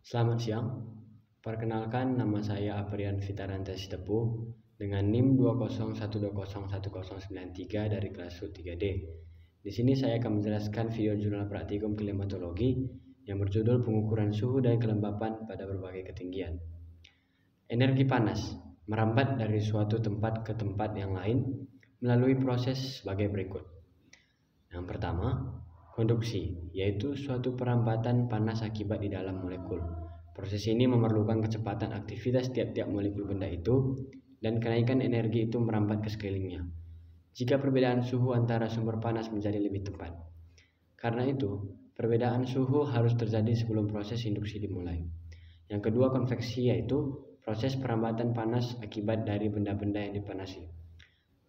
Selamat siang, perkenalkan nama saya Aprian Fitaranta Sitepu dengan NIM 201201093 dari kelas 3D. Di sini saya akan menjelaskan video jurnal praktikum klimatologi yang berjudul pengukuran suhu dan kelembapan pada berbagai ketinggian. Energi panas merambat dari suatu tempat ke tempat yang lain melalui proses sebagai berikut. Yang pertama, konduksi, yaitu suatu perambatan panas akibat di dalam molekul. Proses ini memerlukan kecepatan aktivitas tiap-tiap molekul benda itu dan kenaikan energi itu merambat ke sekelilingnya. Jika perbedaan suhu antara sumber panas menjadi lebih tepat. Karena itu, perbedaan suhu harus terjadi sebelum proses induksi dimulai. Yang kedua, konveksi, yaitu proses perambatan panas akibat dari benda-benda yang dipanasi.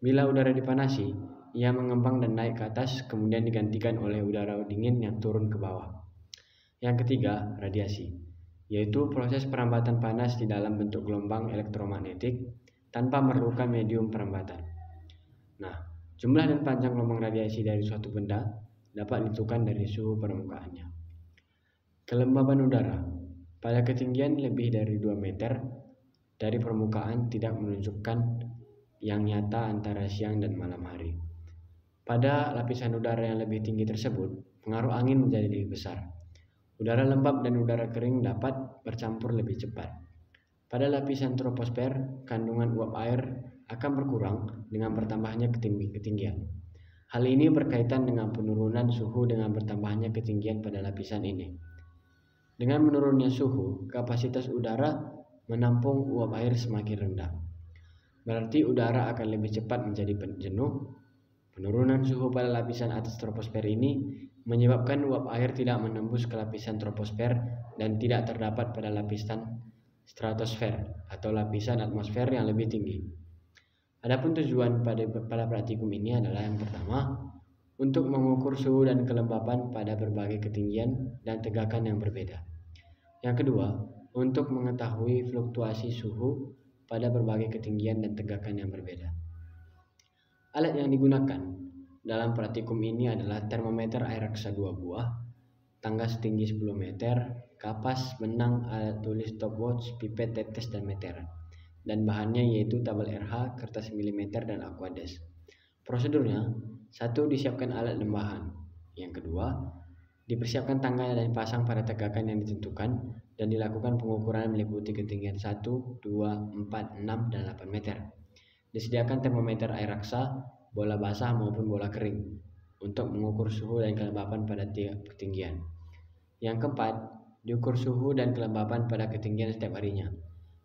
Bila udara dipanasi, ia mengembang dan naik ke atas, kemudian digantikan oleh udara dingin yang turun ke bawah. Yang ketiga, radiasi, yaitu proses perambatan panas di dalam bentuk gelombang elektromagnetik tanpa memerlukan medium perambatan. Nah, jumlah dan panjang gelombang radiasi dari suatu benda dapat ditentukan dari suhu permukaannya. Kelembaban udara pada ketinggian lebih dari 2 meter dari permukaan tidak menunjukkan yang nyata antara siang dan malam hari. Pada lapisan udara yang lebih tinggi tersebut, pengaruh angin menjadi lebih besar. Udara lembab dan udara kering dapat bercampur lebih cepat. Pada lapisan troposfer, kandungan uap air akan berkurang dengan bertambahnya ketinggian. Hal ini berkaitan dengan penurunan suhu dengan bertambahnya ketinggian pada lapisan ini. Dengan menurunnya suhu, kapasitas udara menampung uap air semakin rendah. Berarti udara akan lebih cepat menjadi jenuh. Penurunan suhu pada lapisan atas troposfer ini menyebabkan uap air tidak menembus ke lapisan troposfer dan tidak terdapat pada lapisan stratosfer atau lapisan atmosfer yang lebih tinggi. Adapun tujuan pada praktikum ini adalah yang pertama, untuk mengukur suhu dan kelembapan pada berbagai ketinggian dan tegakan yang berbeda. Yang kedua, untuk mengetahui fluktuasi suhu pada berbagai ketinggian dan tegakan yang berbeda. Alat yang digunakan dalam praktikum ini adalah termometer air raksa 2 buah, tangga setinggi 10 meter, kapas, benang, alat tulis stopwatch, pipet, tetes, dan meteran. Dan bahannya yaitu tabel RH, kertas milimeter, dan aquades. Prosedurnya, 1. Disiapkan alat lembahan. Yang kedua, dipersiapkan tangga dan dipasang pada tegakan yang ditentukan dan dilakukan pengukuran meliputi ketinggian 1, 2, 4, 6, dan 8 meter. Disediakan termometer air raksa, bola basah maupun bola kering untuk mengukur suhu dan kelembapan pada tiap ketinggian. Yang keempat, diukur suhu dan kelembapan pada ketinggian setiap harinya,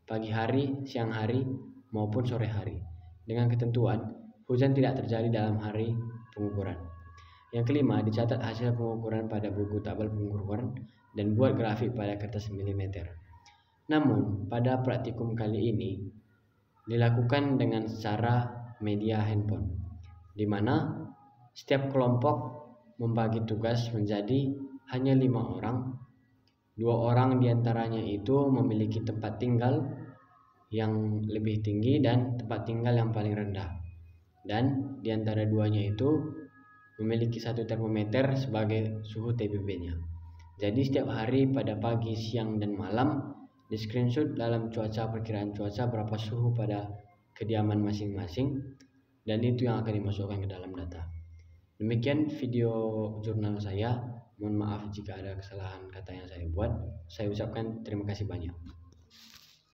pagi hari, siang hari, maupun sore hari, dengan ketentuan hujan tidak terjadi dalam hari pengukuran. Yang kelima, dicatat hasil pengukuran pada buku tabel pengukuran dan buat grafik pada kertas milimeter. Namun, pada praktikum kali ini dilakukan dengan cara media handphone, di mana setiap kelompok membagi tugas menjadi hanya 5 orang. 2 orang diantaranya itu memiliki tempat tinggal yang lebih tinggi dan tempat tinggal yang paling rendah. Dan diantara duanya itu memiliki 1 termometer sebagai suhu TBB-nya. Jadi setiap hari pada pagi, siang, dan malam di screenshot dalam perkiraan cuaca berapa suhu pada kediaman masing-masing, dan itu yang akan dimasukkan ke dalam data. Demikian video jurnal saya. Mohon maaf jika ada kesalahan kata yang saya buat. Saya ucapkan terima kasih banyak.